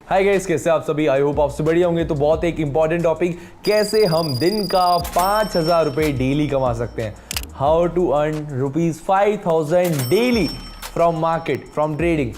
Hi guys, कैसे आप सभी? आई होप आप सब बढ़िया होंगे। तो बहुत एक इंपॉर्टेंट टॉपिक, कैसे हम दिन का 5,000 रुपये डेली कमा सकते हैं। How to earn ₹5,000 daily from market, from trading.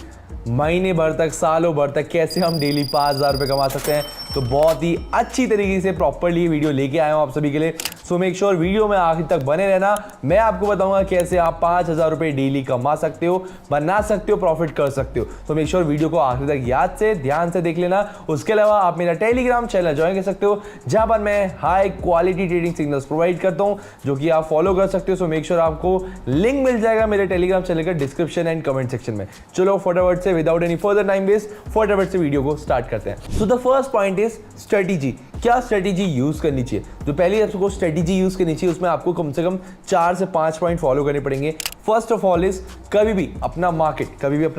महीने भर तक, सालों भर तक कैसे हम डेली 5,000 रुपये कमा सकते हैं। तो बहुत ही अच्छी तरीके से प्रॉपरली वीडियो लेके आया हूँ आप सभी के लिए। सो मेक श्योर वीडियो में आखिर तक बने रहना। मैं आपको बताऊंगा कैसे आप 5,000 रुपये डेली कमा सकते हो, बना सकते हो, प्रॉफिट कर सकते हो। तो मेक श्योर वीडियो को आखिर तक याद से, ध्यान से देख लेना। उसके अलावा आप मेरा टेलीग्राम चैनल ज्वाइन कर सकते हो, जहां पर मैं high quality trading signals provide करता हूं, जो कि आप फॉलो कर सकते हो। सो मेक श्योर आपको लिंक मिल जाएगा मेरे टेलीग्राम चैनल का डिस्क्रिप्शन एंड कमेंट सेक्शन में। चलो फटाफट से, without any further time waste, फटाफट से वीडियो को स्टार्ट करते हैं। So the first point is strategy. क्या स्ट्रेटेजी यूज करनी चाहिए? तो पहले आपको स्ट्रेटेजी यूज करनी चाहिए, उसमें आपको कम से कम 4 से 5 पॉइंट फॉलो करने पड़ेंगे। फर्स्ट ऑफ ऑल इज कभी भी अपना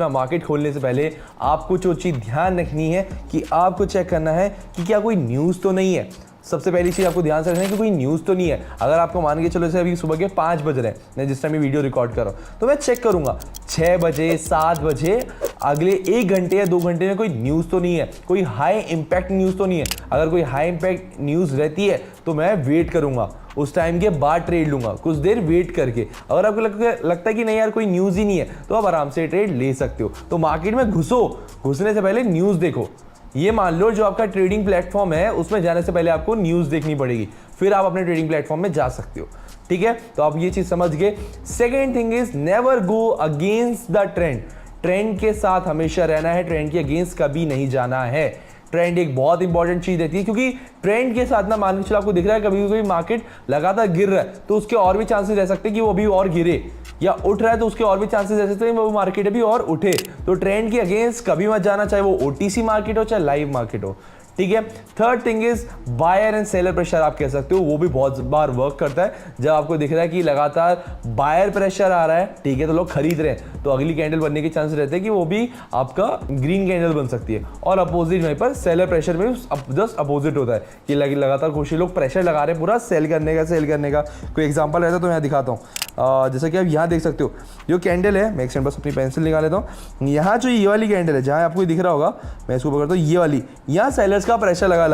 मार्केट खोलने से पहले आपको जो चीज ध्यान रखनी है कि आपको चेक करना है कि क्या कोई न्यूज तो नहीं है। सबसे पहली चीज आपको ध्यान से रखना है कि कोई न्यूज़ तो नहीं है। अगर आपको मान के चलो जैसे अभी सुबह के 5 बज रहे हैं, मैं जिस टाइम वीडियो रिकॉर्ड कर रहा हूँ, तो मैं चेक करूंगा 6 बजे, 7 बजे, अगले 1 घंटे या 2 घंटे में कोई न्यूज़ तो नहीं है, कोई हाई इंपैक्ट न्यूज़ तो नहीं है। अगर कोई हाई इंपैक्ट न्यूज़ रहती है तो मैं वेट करूंगा, उस टाइम के बाद ट्रेड लूंगा, कुछ देर वेट करके। अगर आपको लगता है कि नहीं यार कोई न्यूज़ ही नहीं है, तो आप आराम से ट्रेड ले सकते हो। तो मार्केट में घुसने से पहले न्यूज़ देखो। ये मान लो जो आपका ट्रेडिंग प्लेटफॉर्म है, उसमें जाने से पहले आपको न्यूज़ देखनी पड़ेगी, फिर आप अपने ट्रेडिंग प्लेटफॉर्म में जा सकते हो। ठीक है, तो आप ये चीज समझ गए। Second thing is never go against the trend. Trend के साथ हमेशा रहना है, ट्रेंड के अगेंस्ट कभी नहीं जाना है। ट्रेंड एक बहुत इंपॉर्टेंट चीज रहती है, क्योंकि ट्रेंड के साथ ना, मान के चलो आपको दिख रहा है कभी कोई मार्केट लगातार गिर रहा है, तो उसके और भी चांसेस रह सकते हैं कि वो अभी और गिरे, या उठ रहा है तो उसके और भी चांसेस रह सकते हैं वो मार्केट अभी और उठे। तो ट्रेंड के अगेंस्ट कभी मत जाना, चाहे वो ओटीसी मार्केट हो चाहे लाइव मार्केट हो। ठीक है। Third thing is buyer and seller pressure, आप कह सकते हो, वो भी बहुत बार वर्क करता है। जब आपको दिख रहा है कि लगातार बायर प्रेशर आ रहा है, ठीक है, तो लोग खरीद रहे हैं, तो अगली कैंडल बनने के चांसेस रहते हैं कि वो भी आपका ग्रीन कैंडल बन सकती है। और अपोजिट वहीं पर सेलर प्रेशर में जस्ट अपोजिट होता है कि लगातार कुछ लोग प्रेशर लगा रहे हैं पूरा सेल करने का। कोई एग्जाम्पल रहता है तो मैं दिखाता हूँ। जैसे कि आप यहाँ देख सकते हो, जो कैंडल है, मैं एक सेकंड बस अपनी पेंसिल निकाल लेता हूँ। यहाँ जो ये वाली कैंडल है, जहाँ आपको दिख रहा होगा, मैं इसको पकड़ता हूँ, ये वाली, यहाँ सेलर्स का प्रेशर लगा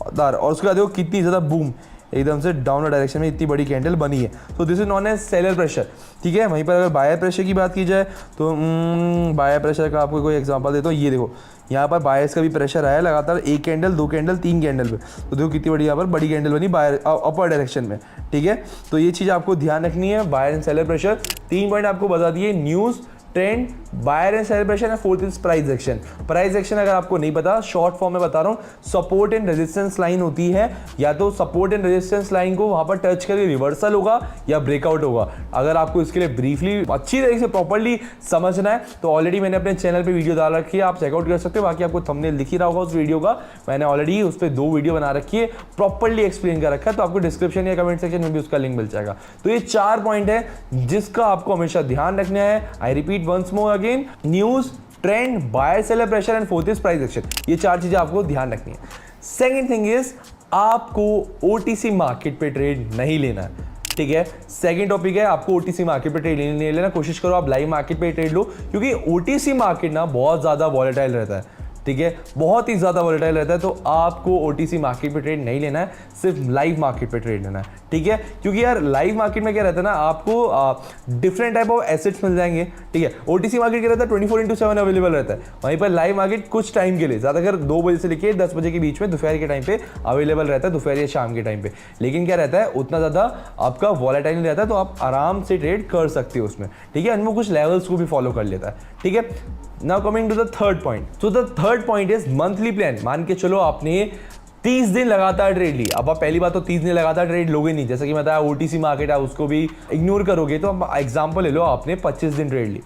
और उसके बाद देखो कितनी ज़्यादा बूम, एकदम से डाउनवर्ड डायरेक्शन में इतनी बड़ी कैंडल बनी है। तो this is known as seller pressure. ठीक है। वहीं पर अगर बायर प्रेशर की बात की जाए तो बायर प्रेशर का आपको कोई एग्जांपल देता हूँ। ये देखो, यहाँ पर बायर्स का भी प्रेशर आया लगातार, 1 कैंडल, 2 कैंडल, 3 कैंडल पे, तो देखो कितनी बड़ी यहाँ पर बड़ी कैंडल बनी बायर अपर डायरेक्शन में। ठीक है, तो ये चीज़ आपको ध्यान रखनी है। Buyer and seller pressure, 3 point आपको बता दिए, news, trend, buyer and seller pressure, and fourth is price action. Price action अगर आपको नहीं पता, शॉर्ट फॉर्म में बता रहा हूँ, सपोर्ट एंड रेजिस्टेंस लाइन होती है, या तो सपोर्ट एंड रेजिस्टेंस लाइन को वहां पर टच करके रिवर्सल होगा या ब्रेकआउट होगा। अगर आपको इसके लिए ब्रीफली अच्छी तरीके से प्रॉपर्ली समझना है तो ऑलरेडी मैंने अपने चैनल पे वीडियो डाल रखी है, आप चेकआउट कर सकते हो। बाकी आपको थंबनेल दिख ही रहा होगा उस वीडियो का, मैंने ऑलरेडी उस पर 2 वीडियो बना रखी है, प्रॉपर्ली एक्सप्लेन कर रखा है, तो आपको डिस्क्रिप्शन या कमेंट सेक्शन में भी उसका लिंक मिल जाएगा। तो ये 4 पॉइंट है जिसका आपको हमेशा ध्यान रखना है। I repeat once more again, news, trend, buyer seller pressure and fourth is price action. ये 4 चीजें आपको ध्यान रखनी है। सेकंड थिंग इज आपको ओटीसी मार्केट पे ट्रेड नहीं लेना है। ठीक है, सेकंड टॉपिक है, आपको ओटीसी मार्केट पे ट्रेड नहीं लेना। कोशिश करो आप लाइव मार्केट पे ट्रेड लो, क्योंकि ओटीसी मार्केट ना बहुत ज्यादा वॉलेटाइल रहता है। ठीक है, बहुत ही ज्यादा वॉलेटाइल रहता है, तो आपको ओटीसी मार्केट पे ट्रेड नहीं लेना है, सिर्फ लाइव मार्केट पे ट्रेड लेना है। ठीक है, क्योंकि यार लाइव मार्केट में क्या रहता है ना, आपको डिफरेंट टाइप ऑफ एसेट्स मिल जाएंगे। ठीक है, ओटीसी मार्केट क्या रहता है, 24/7 अवेलेबल रहता है। वहीं पर लाइव मार्केट कुछ टाइम के लिए, ज्यादातर 2 बजे से लेकर 10 बजे के बीच में दोपहर के टाइम पे अवेलेबल रहता है, दोपहर या शाम के टाइम पे। लेकिन क्या रहता है, उतना ज्यादा आपका वॉलेटाइल नहीं रहता है, तो आप आराम से ट्रेड कर सकते हो उसमें। ठीक है, वो कुछ लेवल्स को भी फॉलो कर लेता है। ठीक है, now coming to the third point. So the third point is monthly plan. मान के चलो आपने 30 दिन लगातार ट्रेड ली। अब आप पहली बात तो 30 दिन लगातार ट्रेड लोगे नहीं, जैसे कि मैं बताया ओटीसी मार्केट है, उसको भी इग्नोर करोगे। तो अब एग्जांपल ले लो, आपने 25 दिन ट्रेड ली।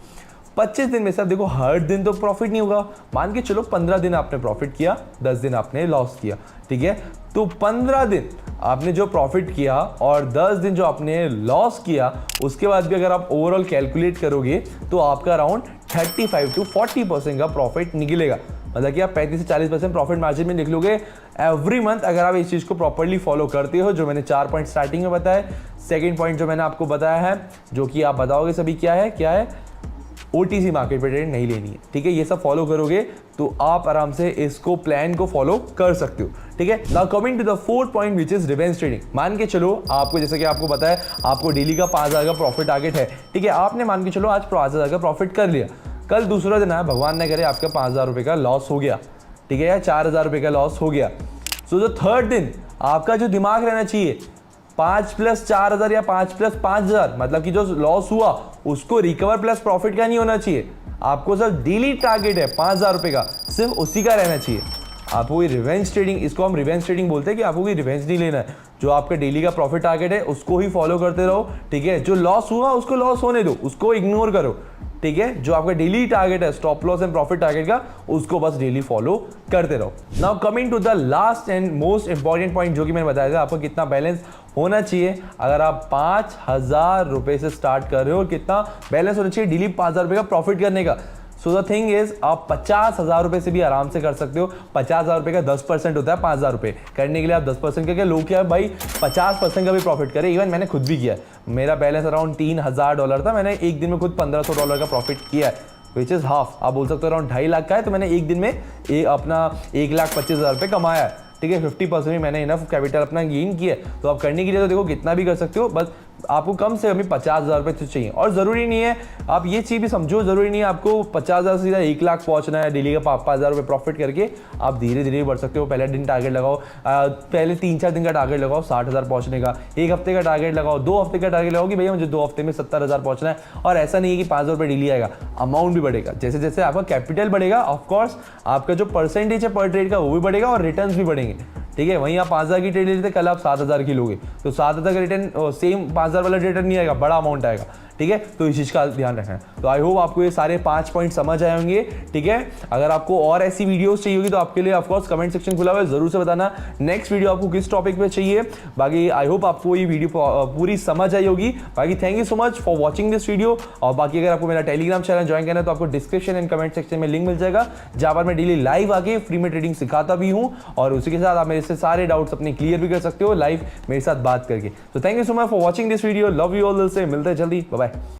25 दिन में से देखो हर दिन तो प्रॉफिट नहीं होगा। मान के चलो 15 दिन आपने प्रॉफिट किया, 10 दिन आपने लॉस किया। ठीक है, तो 15 दिन आपने जो प्रॉफिट किया और 10 दिन जो आपने लॉस किया, उसके बाद भी अगर आप ओवरऑल कैलकुलेट करोगे तो आपका अराउंड 35 to 40% का प्रॉफिट निकलेगा। मतलब कि आप 35 से 40% प्रॉफिट मार्जिन में निकलोगे एवरी मंथ, अगर आप इस चीज़ को प्रॉपर्ली फॉलो करते हो, जो मैंने 4 पॉइंट स्टार्टिंग में बताया। सेकंड पॉइंट जो मैंने आपको बताया है, जो कि आप बताओगे सभी क्या है, OTC मार्केट पे ट्रेड नहीं लेनी है, ठीक है। ये सब फॉलो करोगे तो आप आराम से इसको प्लान को फॉलो कर सकते हो, ठीक है। Now coming to the fourth point which is revenge trading. मान के चलो आपको, जैसे कि आपको पता है आपको डेली का 5,000 का प्रॉफिट टारगेट है, ठीक है। आपने मान के चलो आज 5,000 का प्रॉफिट कर लिया, कल दूसरा दिन आया, भगवान ने करे आपका 5,000 रुपये का लॉस हो गया, ठीक है, या 4,000 रुपये का लॉस हो गया। सो जो थर्ड दिन आपका जो दिमाग रहना चाहिए 5 + 4,000 या 5 + 5,000, मतलब कि जो लॉस हुआ उसको रिकवर प्लस प्रॉफिट का नहीं होना चाहिए। आपको सिर्फ डेली टारगेट है 5,000 रुपये का, सिर्फ उसी का रहना चाहिए। आपको कोई रिवेंज ट्रेडिंग, इसको हम रिवेंज ट्रेडिंग बोलते हैं कि आपको कोई रिवेंज नहीं लेना है। जो आपका डेली का प्रॉफिट टारगेट है उसको ही फॉलो करते रहो, ठीक है। जो लॉस हुआ उसको लॉस होने दो, उसको इग्नोर करो, ठीक है। जो आपका डेली टारगेट है stop loss and profit target का, उसको बस डेली फॉलो करते रहो। Now coming to the last and most important point, जो कि मैंने बताया था आपको कितना बैलेंस होना चाहिए। अगर आप 5,000 रुपये से स्टार्ट कर रहे हो, कितना बैलेंस होना चाहिए डेली 5,000 रुपये का प्रॉफिट करने का। सो द थिंग इज आप 50,000 रुपये से भी आराम से कर सकते हो। 50,000 रुपये का 10% होता है 5,000 रुपये, करने के लिए आप 10% करके लोग क्या भाई 50% का भी प्रॉफिट करें। इवन मैंने खुद भी किया, मेरा बैलेंस अराउंड $3,000 था, मैंने एक दिन में खुद $1,500 का प्रॉफिट किया है, विच इज़ हाफ। आप बोल सकते हो अराउंड 2.5 लाख का है, तो मैंने एक दिन में अपना 1,25,000 रुपये कमाया है, ठीक है। 50% में मैंने इनफ कैपिटल अपना गेन किया। तो आप करने के लिए तो देखो कितना भी कर सकते हो, बस आपको कम से कम 50,000 रुपये तो चाहिए। और ज़रूरी नहीं है, आप ये चीज़ भी समझो, ज़रूरी नहीं है आपको 50,000 से सीधा 1 लाख पहुंचना है डेली का 5,000 रुपये प्रॉफिट करके। आप धीरे धीरे बढ़ सकते हो। पहले दिन टारगेट लगाओ, पहले 3-4 दिन का टारगेट लगाओ 60,000 पहुंचने का, 1 हफ्ते का टारगेट लगाओ, 2 हफ्ते का टारगेट लगाओ कि भैया मुझे 2 हफ्ते में 70,000 पहुंचना है। और ऐसा नहीं है कि 5,000 रुपये डेली आएगा, अमाउंट भी बढ़ेगा। जैसे जैसे आपका कैपिटल बढ़ेगा, ऑफकोर्स आपका जो परसेंटेज है पर ट्रेड का वो भी बढ़ेगा और रिटर्न भी बढ़ेंगे, ठीक है। वहीं आप 5,000 की ट्रेड लेते, कल आप 7,000 की लोगे, तो 7,000 का रिटर्न सेम 5,000 वाला रिटर्न नहीं आएगा, बड़ा अमाउंट आएगा, ठीक है। तो इस चीज़ का ध्यान रखना है। तो आई होप आपको ये सारे 5 पॉइंट समझ आए होंगे, ठीक है। अगर आपको और ऐसी वीडियोस चाहिए होगी तो आपके लिए ऑफकोर्स कमेंट सेक्शन खुला हुआ है, जरूर से बताना नेक्स्ट वीडियो आपको किस टॉपिक पे चाहिए। बाकी आई होप आपको ये वीडियो पूरी समझ आई होगी। बाकी thank you so much for watching this video. और बाकी अगर आपको मेरा टेलीग्राम चैनल ज्वाइन करना है तो आपको डिस्क्रिप्शन एंड कमेंट सेक्शन में लिंक मिल जाएगा, जहाँ पर मैं डेली लाइव आके फ्री में ट्रेडिंग सिखाता भी हूँ, और उसी के साथ आप मेरे से सारे डाउट्स अपने क्लियर भी कर सकते हो लाइव मेरे साथ बात करके। तो thank you so much for watching this video, love you all, से मिलते हैं जल्दी, बाय बाय।